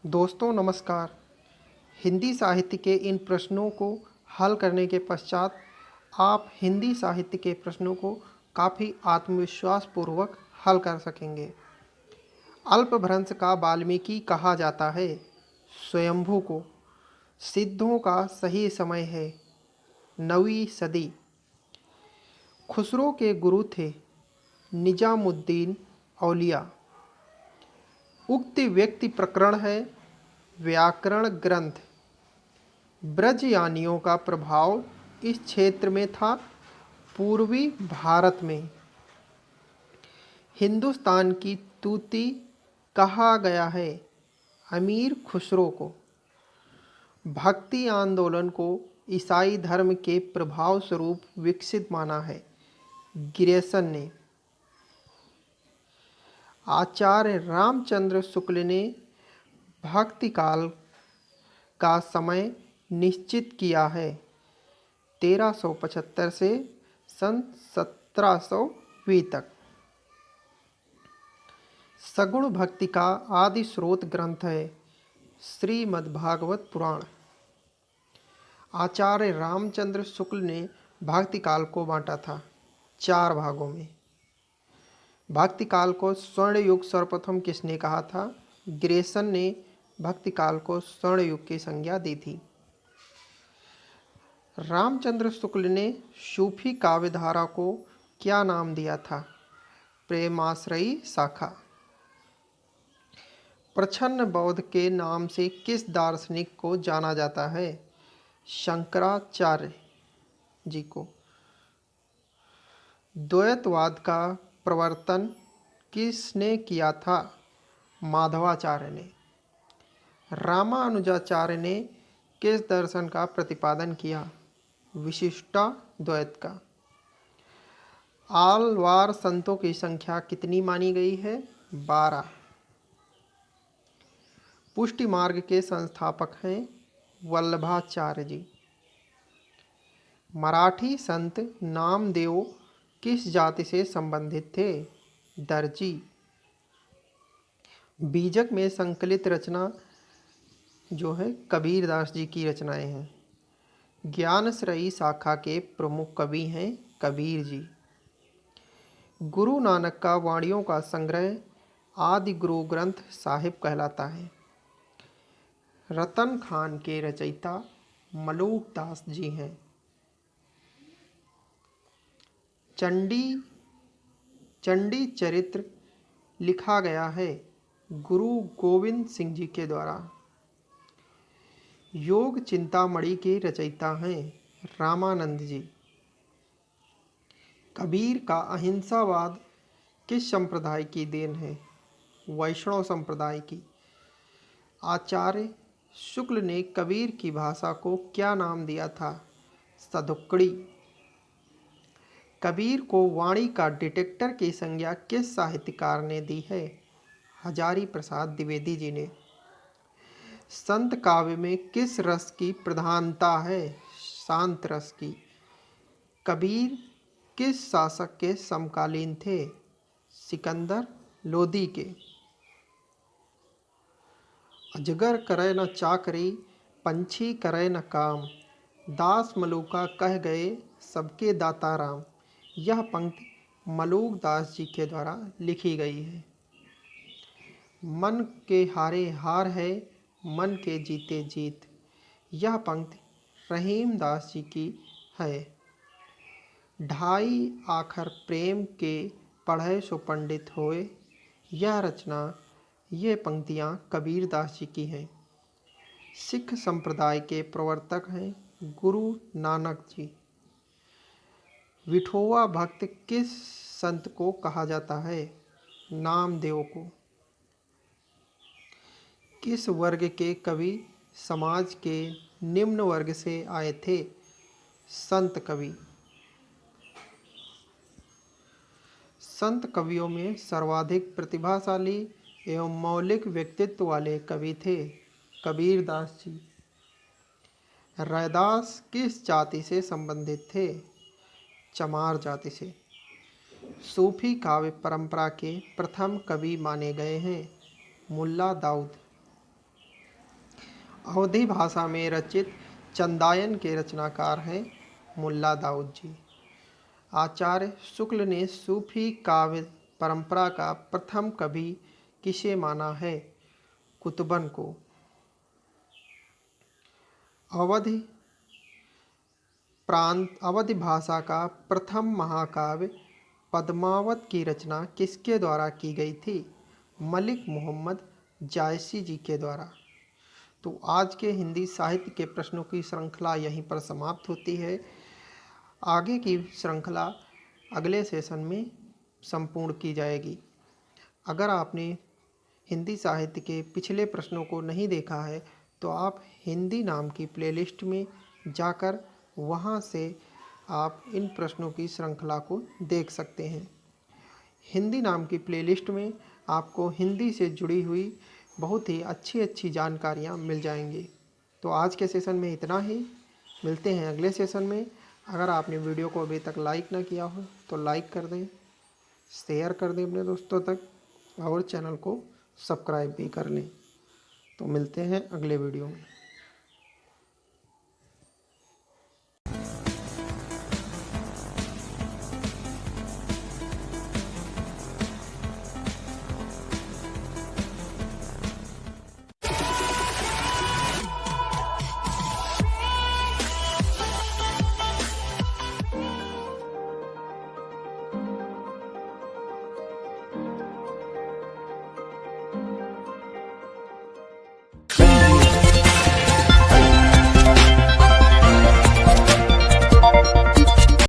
दोस्तों नमस्कार। हिंदी साहित्य के इन प्रश्नों को हल करने के पश्चात आप हिंदी साहित्य के प्रश्नों को काफ़ी आत्मविश्वास पूर्वक हल कर सकेंगे। अल्पभ्रंश का वाल्मीकि कहा जाता है। स्वयंभू को सिद्धों का सही समय है 9वीं सदी। खुसरो के गुरु थे निजामुद्दीन औलिया। उक्त व्यक्ति प्रकरण है व्याकरण ग्रंथ। ब्रजयानियों का प्रभाव इस क्षेत्र में था। पूर्वी भारत में हिंदुस्तान की तूती कहा गया है अमीर खुसरो को। भक्ति आंदोलन को ईसाई धर्म के प्रभाव स्वरूप विकसित माना है ग्रेसन ने। आचार्य रामचंद्र शुक्ल ने भक्ति काल का समय निश्चित किया है 1375 से सन 1720 तक। सगुण भक्ति का आदि स्रोत ग्रंथ है श्रीमद्भागवत पुराण। आचार्य रामचंद्र शुक्ल ने भक्ति काल को बांटा था 4 भागों में। भक्ति काल को स्वर्ण युग सर्वप्रथम किसने कहा था? ग्रेसन ने भक्ति काल को स्वर्ण युग की संज्ञा दी थी। रामचंद्र शुक्ल ने सूफी काव्यधारा को क्या नाम दिया था? प्रेमाश्रयी शाखा। प्रछन्न बौद्ध के नाम से किस दार्शनिक को जाना जाता है? शंकराचार्य जी को। द्वैतवाद का प्रवर्तन किसने किया था? माधवाचार्य ने। रामानुजाचार्य ने किस दर्शन का प्रतिपादन किया? विशिष्टाद्वैत का। आलवार संतों की संख्या कितनी मानी गई है? 12। पुष्टि मार्ग के संस्थापक हैं वल्लभाचार्य जी। मराठी संत नामदेव किस जाति से संबंधित थे? दर्जी। बीजक में संकलित रचना जो है कबीरदास जी की रचनाएं हैं। ज्ञानश्रयी शाखा के प्रमुख कवि हैं कबीर जी। गुरु नानक का वाणियों का संग्रह आदि गुरु ग्रंथ साहिब कहलाता है। रतन खान के रचयिता मलूक दास जी हैं। चंडी चरित्र लिखा गया है गुरु गोविंद सिंह जी के द्वारा। योग चिंतामणि के रचयिता हैं रामानंद जी। कबीर का अहिंसावाद किस संप्रदाय की देन है? वैष्णव संप्रदाय की। आचार्य शुक्ल ने कबीर की भाषा को क्या नाम दिया था? सदुक्कड़ी। कबीर को वाणी का डिटेक्टर की संज्ञा किस साहित्यकार ने दी है? हजारी प्रसाद द्विवेदी जी ने। संत काव्य में किस रस की प्रधानता है? शांत रस की। कबीर किस शासक के समकालीन थे? सिकंदर लोदी के। अजगर करे न चाकरी पंछी करे न काम, दास मलूका कह गए सबके दाता राम। यह पंक्ति मलूक दास जी के द्वारा लिखी गई है। मन के हारे हार है मन के जीते जीत। यह पंक्ति रहीम दास जी की है। ढाई आखर प्रेम के पढ़े सो पंडित होए। यह रचना ये पंक्तियाँ कबीर दास जी की हैं। सिख संप्रदाय के प्रवर्तक हैं गुरु नानक जी। विठोवा भक्त किस संत को कहा जाता है? नामदेव को। किस वर्ग के कवि समाज के निम्न वर्ग से आए थे? संत कवि। संत कवियों में सर्वाधिक प्रतिभाशाली एवं मौलिक व्यक्तित्व वाले कवि थे कबीरदास जी। रैदास किस जाति से संबंधित थे? चमार जाति से। सूफी काव्य परंपरा के प्रथम कवि माने गए हैं मुल्ला दाऊद। अवधी भाषा में रचित चंदायन के रचनाकार हैं मुल्ला दाऊद जी। आचार्य शुक्ल ने सूफी काव्य परंपरा का प्रथम कवि किसे माना है? कुतुबन को। अवधि प्रांत अवधि भाषा का प्रथम महाकाव्य पद्मावत की रचना किसके द्वारा की गई थी? मलिक मोहम्मद जायसी जी के द्वारा। तो आज के हिंदी साहित्य के प्रश्नों की श्रृंखला यहीं पर समाप्त होती है। आगे की श्रृंखला अगले सेशन में संपूर्ण की जाएगी। अगर आपने हिंदी साहित्य के पिछले प्रश्नों को नहीं देखा है तो आप हिंदी नाम की प्लेलिस्ट में जाकर वहां से आप इन प्रश्नों की श्रृंखला को देख सकते हैं। हिंदी नाम की प्लेलिस्ट में आपको हिंदी से जुड़ी हुई बहुत ही अच्छी अच्छी जानकारियाँ मिल जाएंगी। तो आज के सेशन में इतना ही। मिलते हैं अगले सेशन में। अगर आपने वीडियो को अभी तक लाइक ना किया हो तो लाइक कर दें, शेयर कर दें अपने दोस्तों तक और चैनल को सब्सक्राइब भी कर लें। तो मिलते हैं अगले वीडियो में।